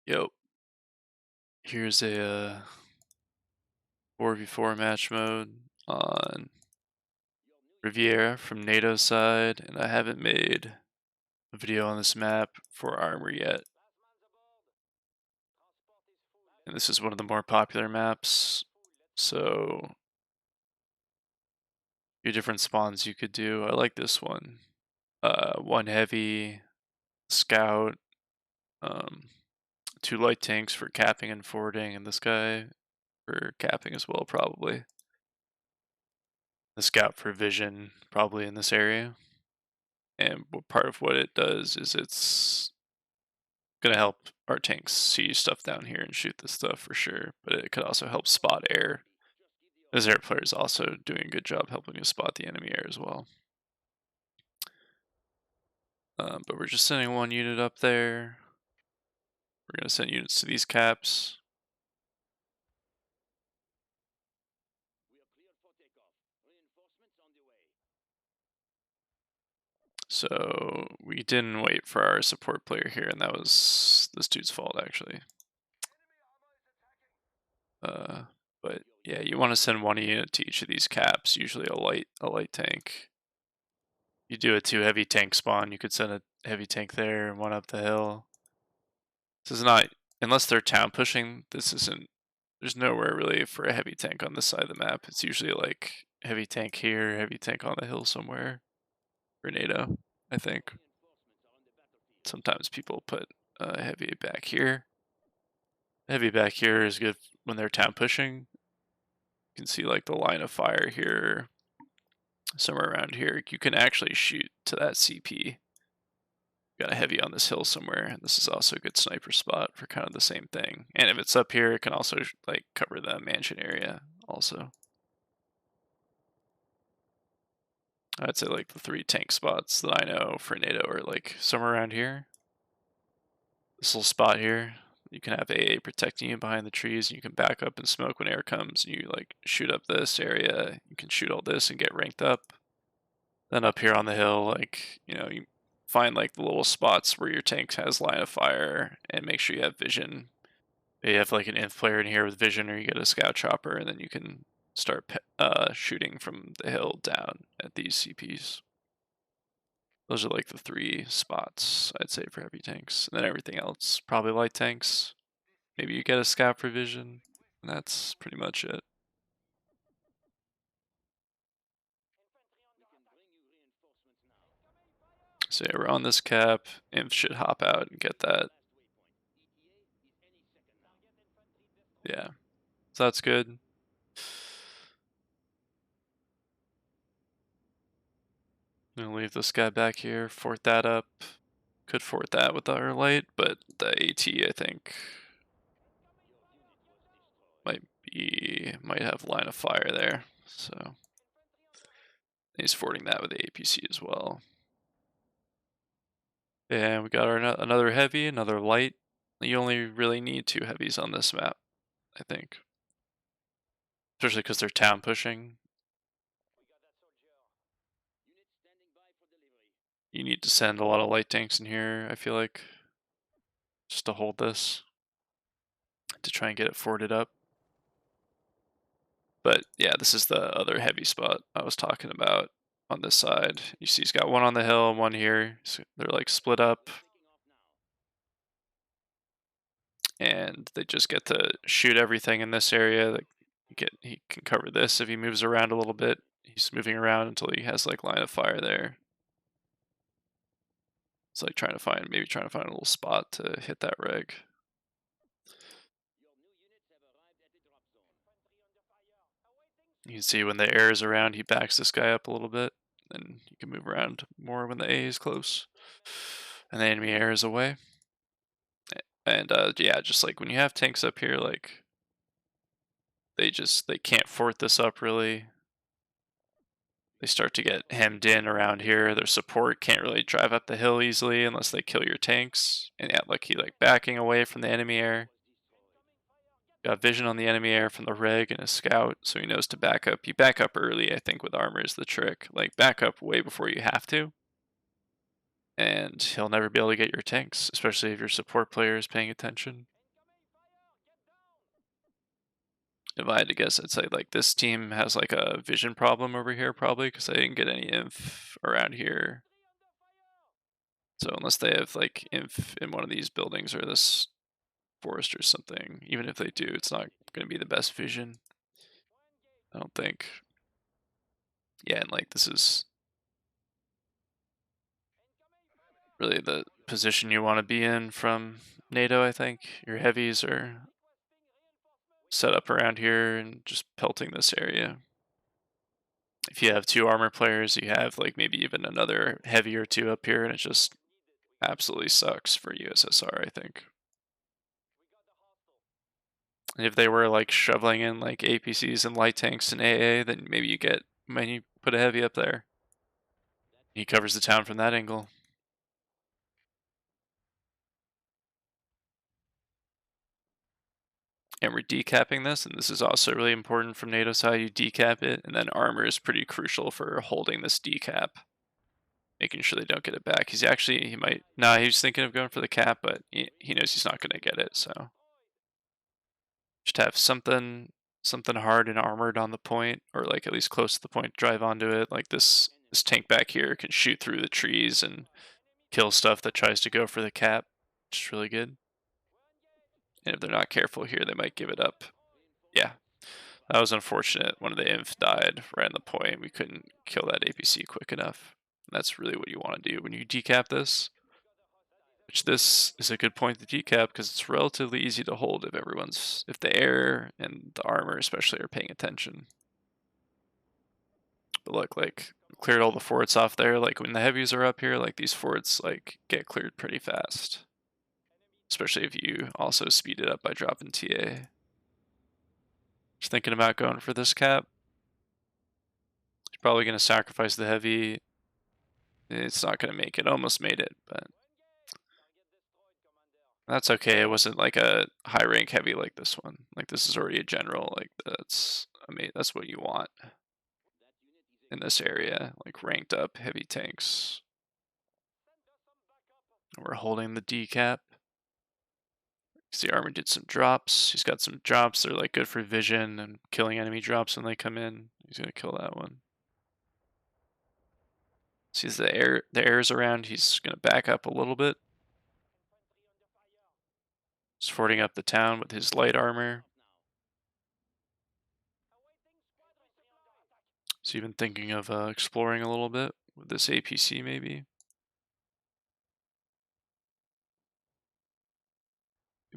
Yo, here's a 4v4 match mode on Riviera from NATO's side, and I haven't made a video on this map for armor yet. And this is one of the more popular maps, so a few different spawns you could do. I like this one. One heavy, scout, um, two light tanks for capping and forwarding, and this guy for capping as well, probably. The scout for vision, probably in this area. And part of what it does is it's gonna help our tanks see stuff down here and shoot this stuff for sure. But it could also help spot air. This air player is also doing a good job helping us spot the enemy air as well. But we're just sending one unit up there. We're gonna send units to these caps. So we didn't wait for our support player here, and that was this dude's fault actually. But yeah, you want to send one unit to each of these caps, usually a light tank. You do a 2 heavy tank spawn, you could send a heavy tank there and one up the hill. This is not, unless they're town pushing, this isn't, there's nowhere really for a heavy tank on this side of the map. It's usually like heavy tank here, heavy tank on the hill somewhere for NATO, I think. Sometimes people put heavy back here. Heavy back here is good when they're town pushing. You can see like the line of fire here, somewhere around here. You can actually shoot to that CP. Got a heavy on this hill somewhere, and this is also a good sniper spot for kind of the same thing. And if it's up here, it can also like cover the mansion area also. I'd say like the 3 tank spots that I know for NATO are like somewhere around here. This little spot here, you can have AA protecting you behind the trees, and you can back up and smoke when air comes, and you like shoot up this area. You can shoot all this and get ranked up. Then up here on the hill, like, you find like the little spots where your tank has line of fire and make sure you have vision. You have like an inf player in here with vision, or you get a scout chopper, and then you can start shooting from the hill down at these CPs. Those are like the 3 spots I'd say for heavy tanks, and then everything else probably light tanks. Maybe you get a scout for vision, and that's pretty much it. So yeah, we're on this cap. Inf should hop out and get that. Yeah, so that's good. I'm gonna leave this guy back here, fort that up. Could fort that with our light, but the AT I think might have line of fire there. So he's forting that with the APC as well. And we got our another heavy, another light. You only really need 2 heavies on this map, I think. Especially because they're town pushing. You need to send a lot of light tanks in here, I feel like, just to hold this, to try and get it forted up. But yeah, this is the other heavy spot I was talking about on this side. You see he's got one on the hill and one here. So they're like split up. And they just get to shoot everything in this area. Like he can cover this if he moves around a little bit. He's moving around until he has like line of fire there. It's like maybe trying to find a little spot to hit that reg. You can see when the air is around, he backs this guy up a little bit. Then you can move around more when the A is close. And the enemy air is away. And yeah, just like when you have tanks up here, like they can't fort this up really. They start to get hemmed in around here. Their support can't really drive up the hill easily unless they kill your tanks. And yeah, like he like backing away from the enemy air. Got vision on the enemy air from the reg and a scout, so he knows to back up. You back up early, I think, with armor is the trick. Like back up way before you have to. And he'll never be able to get your tanks, especially if your support player is paying attention. If I had to guess, I'd say like this team has like a vision problem over here probably because I didn't get any inf around here. So unless they have like inf in one of these buildings or this forest or something, even if they do, it's not going to be the best vision. I don't think. Yeah, and like this is really the position you want to be in from NATO, I think. Your heavies are set up around here and just pelting this area. If you have two armor players, you have like maybe even another heavy or two up here, and it just absolutely sucks for USSR, I think. And if they were like shoveling in like APCs and light tanks and AA, then maybe you get when you put a heavy up there. He covers the town from that angle. And we're decapping this, and this is also really important from NATO side. You decap it, and then armor is pretty crucial for holding this decap, making sure they don't get it back. He might, nah, he was thinking of going for the cap, but he knows he's not going to get it, so. Just have something hard and armored on the point, or like at least close to the point, drive onto it. Like this tank back here can shoot through the trees and kill stuff that tries to go for the cap, which is really good. And if they're not careful here, they might give it up. Yeah, that was unfortunate. One of the inf died right on the point. We couldn't kill that APC quick enough. That's really what you want to do when you decap this. Which this is a good point to decap because it's relatively easy to hold if the air and the armor especially are paying attention. But look, like cleared all the forts off there. Like when the heavies are up here, like these forts like get cleared pretty fast. Especially if you also speed it up by dropping TA. Just thinking about going for this cap. He's probably going to sacrifice the heavy. It's not going to make it. Almost made it, but that's okay. It wasn't like a high rank heavy like this one. Like this is already a general. Like that's what you want in this area. Like ranked up heavy tanks. We're holding the decap. The armor did some drops. He's got some drops. They're like good for vision and killing enemy drops when they come in. He's gonna kill that one. Sees the air's around. He's gonna back up a little bit. He's forting up the town with his light armor. He's even thinking of exploring a little bit with this APC maybe.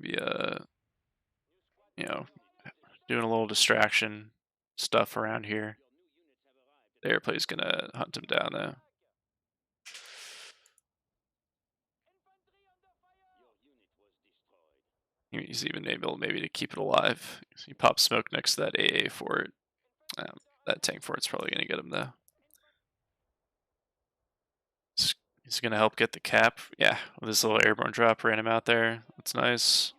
Maybe you know, doing a little distraction stuff around here. The airplay's gonna hunt him down though. He's even able maybe to keep it alive. He pops smoke next to that AA fort. That tank fort's probably gonna get him though. He's gonna help get the cap. Yeah, with this little airborne drop, ran him out there. That's nice.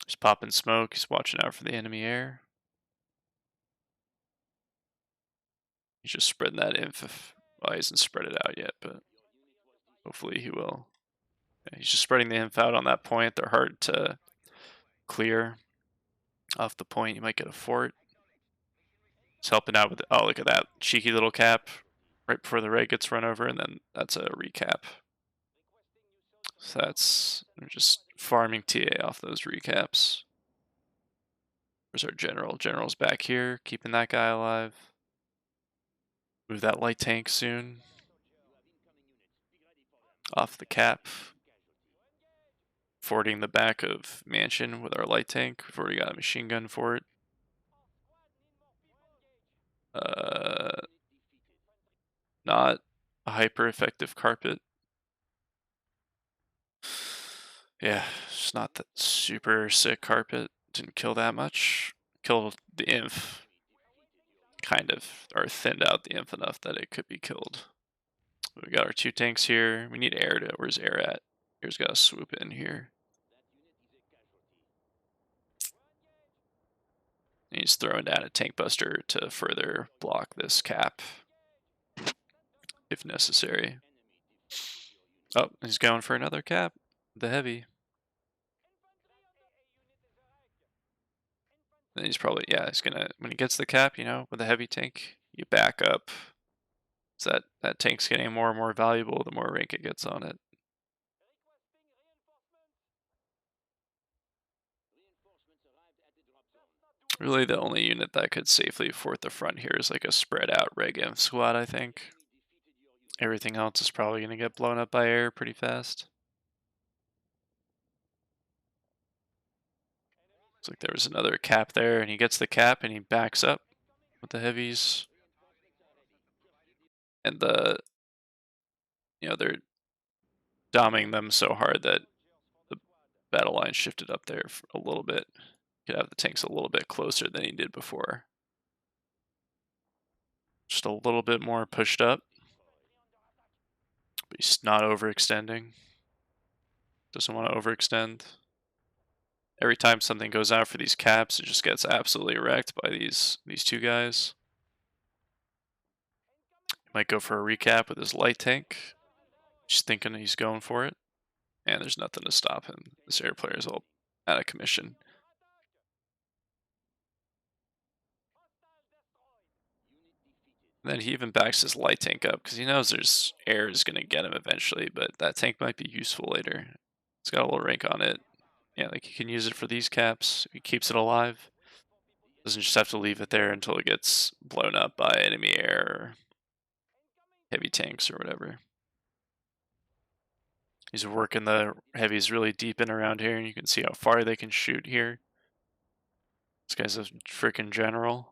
He's popping smoke. He's watching out for the enemy air. He's just spreading that inf. Well, he hasn't spread it out yet, but hopefully he will. Yeah, he's just spreading the inf out on that point. They're hard to clear off the point. You might get a fort. He's helping out with. Oh, look at that cheeky little cap right before the raid gets run over, and then that's a recap. So that's just farming TA off those recaps. Where's our general? General's back here, keeping that guy alive. Move that light tank soon. Off the cap. Forting the back of mansion with our light tank. We've already got a machine gun for it. Not a hyper effective carpet. Yeah, it's not that super sick carpet. Didn't kill that much. Killed the inf. Kind of, or thinned out the inf enough that it could be killed. We got our two tanks here. We need air to. Where's air at? Air's got to swoop in here. And he's throwing down a tank buster to further block this cap, if necessary. Oh, he's going for another cap. The heavy. And he's probably, yeah, he's gonna, when he gets the cap, you know, with a heavy tank, you back up. So that tank's getting more and more valuable the more rank it gets on it. Really, the only unit that could safely fort the front here is like a spread out Reg Inf squad, I think. Everything else is probably gonna get blown up by air pretty fast. Looks like there was another cap there, and he gets the cap and he backs up with the heavies. And they're doming them so hard that the battle line shifted up there for a little bit. Could have the tanks a little bit closer than he did before. Just a little bit more pushed up, but he's not overextending. Doesn't want to overextend. Every time something goes out for these caps, it just gets absolutely wrecked by these two guys. He might go for a recap with his light tank. Just thinking he's going for it. And there's nothing to stop him. This air player is all out of commission. And then he even backs his light tank up because he knows there's air is going to get him eventually, but that tank might be useful later. It's got a little rank on it. Yeah, like he can use it for these caps. He keeps it alive. Doesn't just have to leave it there until it gets blown up by enemy air or heavy tanks or whatever. He's working the heavies really deep in around here, and you can see how far they can shoot here. This guy's a freaking general.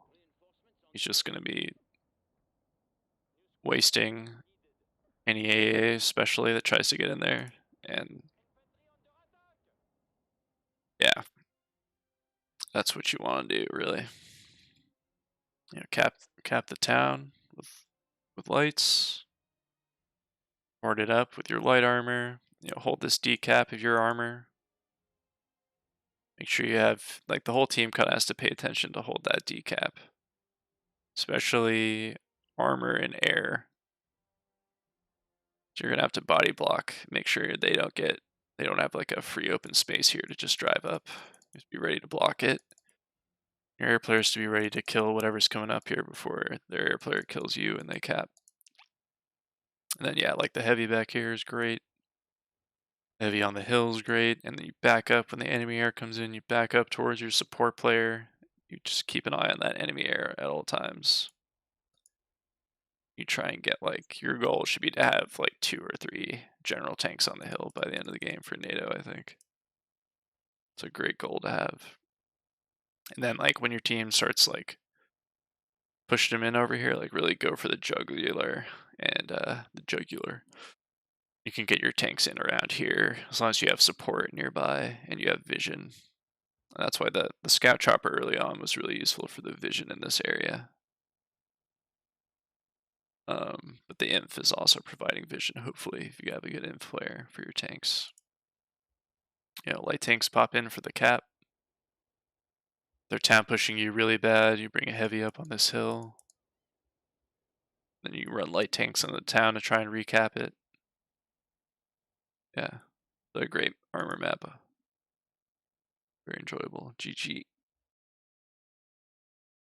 He's just going to be wasting any AA, especially that tries to get in there. And yeah, that's what you want to do, really. You know, cap the town with lights. Board it up with your light armor. You know, hold this decap of your armor. Make sure you have, like, the whole team kind of has to pay attention to hold that decap, especially armor and air. So you're gonna have to body block. Make sure they don't have like a free open space here to just drive up. Just be ready to block it. Your air players to be ready to kill whatever's coming up here before their air player kills you and they cap. And then yeah, like the heavy back here is great. Heavy on the hill is great, and then you back up when the enemy air comes in. You back up towards your support player. You just keep an eye on that enemy air at all times. You try and get, like, your goal should be to have like 2 or 3 general tanks on the hill by the end of the game for NATO, I think. It's a great goal to have. And then like when your team starts like pushing them in over here, like really go for the jugular and the jugular. You can get your tanks in around here as long as you have support nearby and you have vision. And that's why the scout chopper early on was really useful for the vision in this area. But the inf is also providing vision, hopefully, if you have a good inf player for your tanks. You know, light tanks pop in for the cap. They're town pushing you really bad. You bring a heavy up on this hill. Then you run light tanks on the town to try and recap it. Yeah, a great armor map. Very enjoyable. GG.